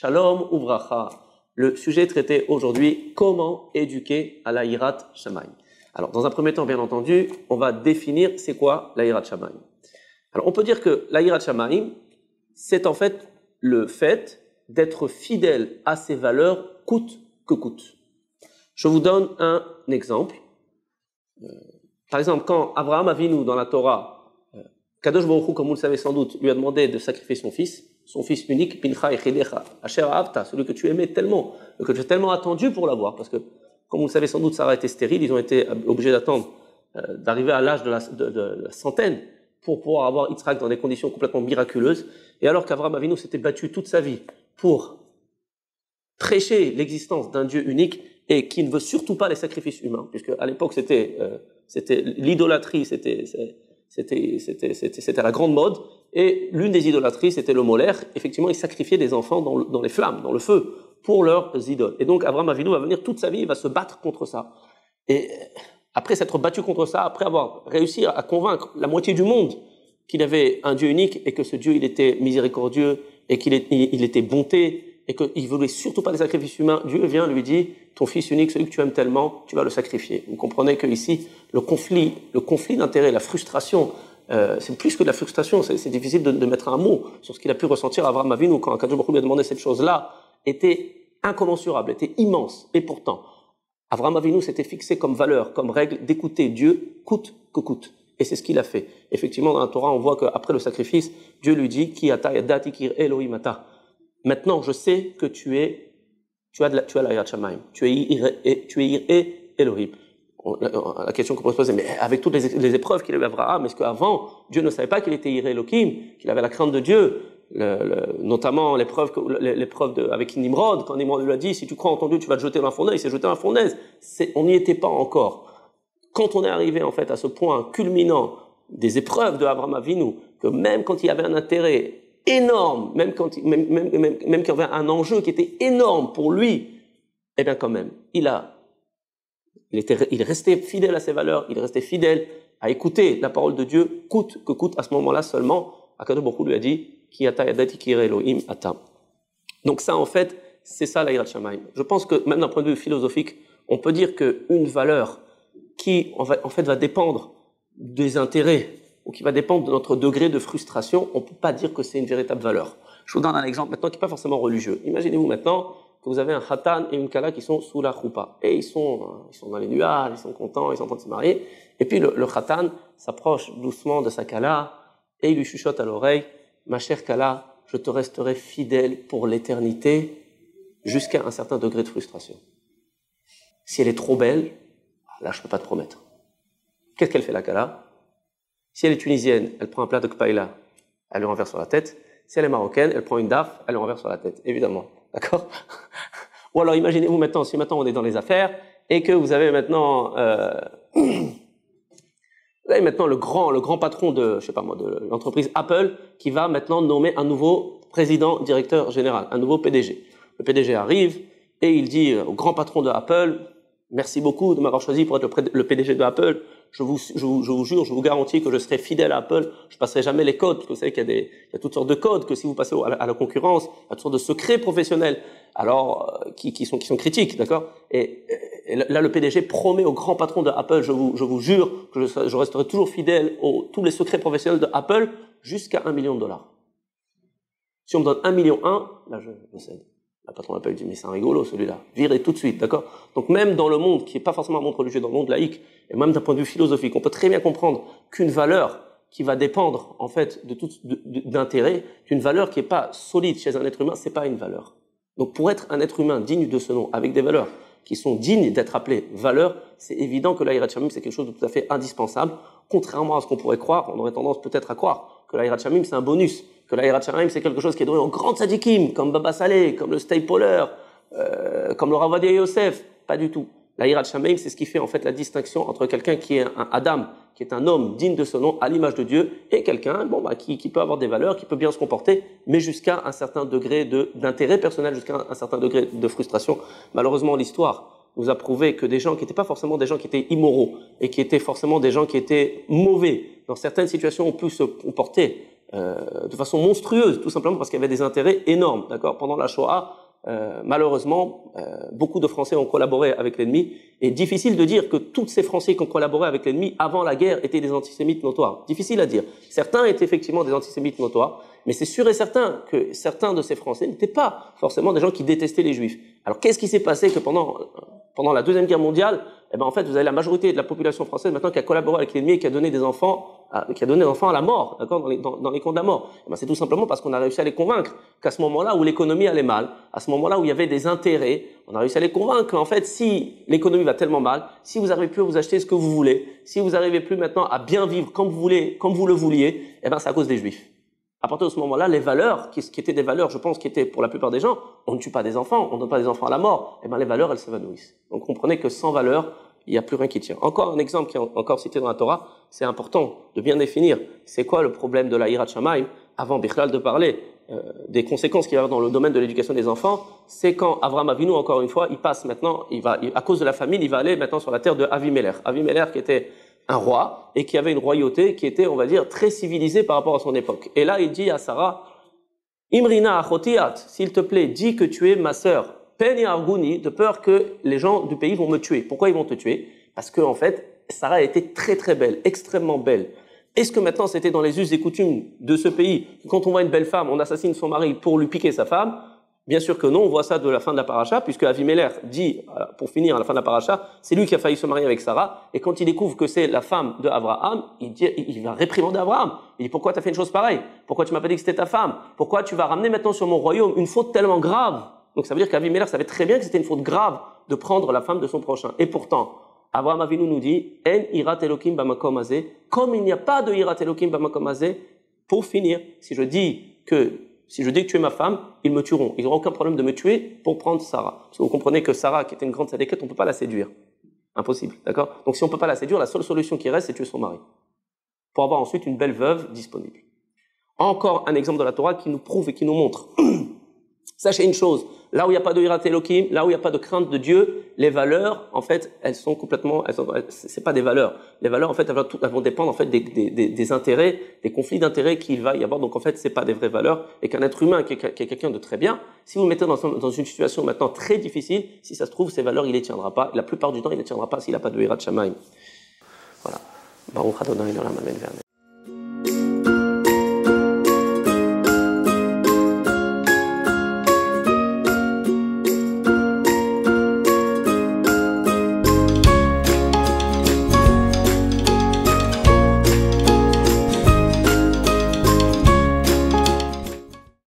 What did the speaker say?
Shalom uvracha. Le sujet traité aujourd'hui, comment éduquer à la Yirat Shamayim. Alors, dans un premier temps, bien entendu, on va définir c'est quoi la Yirat Shamayim. Alors, on peut dire que la Yirat Shamayim, c'est en fait le fait d'être fidèle à ses valeurs coûte que coûte. Je vous donne un exemple. Par exemple, quand Abraham Avinu dans la Torah, Kadosh Baruch Hu, comme vous le savez sans doute, lui a demandé de sacrifier son fils unique, Pincha Echidecha, Asher Ahavta, celui que tu aimais tellement, que tu as tellement attendu pour l'avoir, parce que, comme vous le savez sans doute, Sarah était stérile, ils ont été obligés d'attendre, d'arriver à l'âge de la centaine pour pouvoir avoir Yitzhak dans des conditions complètement miraculeuses. Et alors qu'Abraham Avinu s'était battu toute sa vie pour prêcher l'existence d'un Dieu unique et qui ne veut surtout pas les sacrifices humains, puisque à l'époque c'était l'idolâtrie, c'était la grande mode, et l'une des idolâtries, c'était le molaire. Effectivement, ils sacrifiaient des enfants dans les flammes, dans le feu, pour leurs idoles. Et donc, Abraham Avinu va venir toute sa vie, il va se battre contre ça. Et après s'être battu contre ça, après avoir réussi à convaincre la moitié du monde qu'il avait un Dieu unique, et que ce Dieu, il était miséricordieux, et qu'il était bonté, et qu'il voulait surtout pas des sacrifices humains, Dieu vient, lui dit, ton fils unique, celui que tu aimes tellement, tu vas le sacrifier. Vous comprenez que ici, le conflit d'intérêt, la frustration, c'est plus que de la frustration, c'est difficile de mettre un mot sur ce qu'il a pu ressentir Abraham Avinu quand Kadosh Baruch Hu lui a demandé cette chose-là, était incommensurable, était immense. Et pourtant, Abraham Avinu s'était fixé comme valeur, comme règle d'écouter Dieu coûte que coûte. Et c'est ce qu'il a fait. Effectivement, dans la Torah, on voit qu'après le sacrifice, Dieu lui dit, Ki ata yadati kir Elohim ata. Maintenant, je sais que tu as la Yirat Shamayim. Tu es Yir'e Elohim. La question qu'on peut se poser, mais avec toutes les épreuves qu'il avait Abraham, est-ce qu'avant, Dieu ne savait pas qu'il était Yir'e Elohim, qu'il avait la crainte de Dieu, notamment l'épreuve avec Nimrod, quand Nimrod lui a dit, si tu crois en ton Dieu, tu vas te jeter dans la fournaise, il s'est jeté dans la fournaise. On n'y était pas encore. Quand on est arrivé, en fait, à ce point culminant des épreuves de Abraham Avinu, que même quand il y avait un intérêt énorme, même qu'il y avait un enjeu qui était énorme pour lui, eh bien quand même, il est resté fidèle à ses valeurs, il est resté fidèle à écouter la parole de Dieu, coûte que coûte. À ce moment-là seulement, Akadosh Baruch Hu lui a dit, Ki ata yadati kir Elohim ata. Donc ça, en fait, c'est ça la Yirat Shamayim. Je pense que même d'un point de vue philosophique, on peut dire qu'une valeur qui, en fait, va dépendre des intérêts, ou qui va dépendre de notre degré de frustration, on ne peut pas dire que c'est une véritable valeur. Je vous donne un exemple maintenant qui n'est pas forcément religieux. Imaginez-vous maintenant que vous avez un khatan et une kala qui sont sous la choupa. Et ils sont dans les nuages, ils sont contents, ils sont en train de se marier. Et puis le khatan s'approche doucement de sa kala et il lui chuchote à l'oreille, ma chère kala, je te resterai fidèle pour l'éternité jusqu'à un certain degré de frustration. Si elle est trop belle, là je ne peux pas te promettre. Qu'est-ce qu'elle fait la kala? Si elle est tunisienne, elle prend un plat de kpaïla, elle le renverse sur la tête. Si elle est marocaine, elle prend une daf, elle le renverse sur la tête, évidemment. D'accord? Ou alors imaginez-vous maintenant, si maintenant on est dans les affaires, et que vous avez maintenant, le grand patron de l'entreprise Apple, qui va maintenant nommer un nouveau président directeur général, un nouveau PDG. Le PDG arrive, et il dit au grand patron de Apple, merci beaucoup de m'avoir choisi pour être le PDG de Apple. Je vous jure, je vous garantis que je serai fidèle à Apple. Je passerai jamais les codes, parce que vous savez qu'il y a toutes sortes de codes, que si vous passez à la concurrence, il y a toutes sortes de secrets professionnels, alors, qui sont critiques, d'accord? Et là, le PDG promet au grand patron de Apple, je vous jure que je resterai toujours fidèle tous les secrets professionnels de Apple jusqu'à $1 million. Si on me donne 1,1 million, là, je cède. Le patron d'Apple dit, mais c'est un rigolo, celui-là. Virez tout de suite, d'accord? Donc, même dans le monde, qui n'est pas forcément un monde religieux, dans le monde laïque, et même d'un point de vue philosophique, on peut très bien comprendre qu'une valeur qui va dépendre, en fait, d'intérêt, qu'une valeur qui n'est pas solide chez un être humain, c'est pas une valeur. Donc, pour être un être humain digne de ce nom, avec des valeurs qui sont dignes d'être appelées valeurs, c'est évident que la Yirat Shamayim, c'est quelque chose de tout à fait indispensable. Contrairement à ce qu'on pourrait croire, on aurait tendance peut-être à croire que la Yirat Shamayim, c'est un bonus, que la Yirat Shamayim, c'est quelque chose qui est donné aux grands tzadikim, comme Baba Saleh, comme le Stapler, comme le Rav Ovadia Yosef. Pas du tout. La Yirat Shamayim, c'est ce qui fait en fait la distinction entre quelqu'un qui est un Adam, qui est un homme digne de ce nom, à l'image de Dieu, et quelqu'un qui peut avoir des valeurs, qui peut bien se comporter, mais jusqu'à un certain degré d'intérêt personnel, jusqu'à un certain degré de frustration. Malheureusement, l'histoire nous a prouvé que des gens qui n'étaient pas forcément des gens qui étaient immoraux, et qui étaient forcément des gens qui étaient mauvais, dans certaines situations, ont pu se comporter de façon monstrueuse, tout simplement parce qu'il y avait des intérêts énormes. D'accord. Pendant la Shoah, malheureusement, beaucoup de Français ont collaboré avec l'ennemi. Et difficile de dire que tous ces Français qui ont collaboré avec l'ennemi avant la guerre étaient des antisémites notoires. Difficile à dire. Certains étaient effectivement des antisémites notoires, mais c'est sûr et certain que certains de ces Français n'étaient pas forcément des gens qui détestaient les Juifs. Alors qu'est-ce qui s'est passé que pendant la Deuxième Guerre mondiale, eh ben en fait, vous avez la majorité de la population française maintenant qui a collaboré avec l'ennemi et qui a donné des enfants à la mort, d'accord, dans les camps de la mort. Eh ben c'est tout simplement parce qu'on a réussi à les convaincre qu'à ce moment-là où l'économie allait mal, à ce moment-là où il y avait des intérêts, on a réussi à les convaincre qu'en fait, si l'économie va tellement mal, si vous n'arrivez plus à vous acheter ce que vous voulez, si vous n'arrivez plus maintenant à bien vivre comme vous voulez, comme vous le vouliez, eh ben c'est à cause des Juifs. À partir de ce moment-là, les valeurs, qui étaient des valeurs, je pense, qui étaient pour la plupart des gens, on ne tue pas des enfants, on ne donne pas des enfants à la mort, eh ben les valeurs, elles s'évanouissent. Donc comprenez que sans valeurs, il n'y a plus rien qui tient. Encore un exemple qui est encore cité dans la Torah, c'est important de bien définir c'est quoi le problème de la Hirat Shamayim, avant Bichlal de parler des conséquences qu'il y a dans le domaine de l'éducation des enfants, c'est quand Avraham Avinu, encore une fois, il passe maintenant, à cause de la famine, il va aller maintenant sur la terre de Avimelech. Avimelech qui était un roi et qui avait une royauté qui était, on va dire, très civilisée par rapport à son époque. Et là, il dit à Sarah, Imrina achotiat, s'il te plaît, dis que tu es ma sœur. Pen et Argouni, de peur que les gens du pays vont me tuer. Pourquoi ils vont te tuer? Parce que, en fait, Sarah était très très belle, extrêmement belle. Est-ce que maintenant c'était dans les us et coutumes de ce pays que quand on voit une belle femme, on assassine son mari pour lui piquer sa femme? Bien sûr que non, on voit ça de la fin de la paracha, puisque Avimelech dit, pour finir à la fin de la paracha, c'est lui qui a failli se marier avec Sarah, et quand il découvre que c'est la femme de Abraham, il va réprimander Abraham. Il dit, pourquoi tu as fait une chose pareille? Pourquoi tu m'as pas dit que c'était ta femme? Pourquoi tu vas ramener maintenant sur mon royaume une faute tellement grave? Donc ça veut dire qu'Avimelech savait très bien que c'était une faute grave de prendre la femme de son prochain. Et pourtant, Avraham Avinu nous dit, En irat Elokim bamakom hazeh, comme il n'y a pas de irat Elokim bamakom hazeh, pour finir, si je dis que tu es ma femme, ils me tueront. Ils n'auront aucun problème de me tuer pour prendre Sarah. Parce que vous comprenez que Sarah, qui était une grande sadéquette, on ne peut pas la séduire. Impossible, d'accord? Donc si on ne peut pas la séduire, la seule solution qui reste, c'est tuer son mari. Pour avoir ensuite une belle veuve disponible. Encore un exemple de la Torah qui nous prouve et qui nous montre. Sachez une chose, là où il n'y a pas de hirat Elokim, là où il n'y a pas de crainte de Dieu, les valeurs, en fait, elles sont complètement, c'est pas des valeurs. Les valeurs, en fait, elles vont dépendre, en fait, des intérêts, des conflits d'intérêts qu'il va y avoir. Donc, en fait, c'est pas des vraies valeurs. Et qu'un être humain qui est quelqu'un de très bien, si vous le mettez dans une situation maintenant très difficile, si ça se trouve, ces valeurs, il les tiendra pas. La plupart du temps, il les tiendra pas s'il n'a pas de hirat shamayim. Voilà. Baruch Adonai l'olam, amen.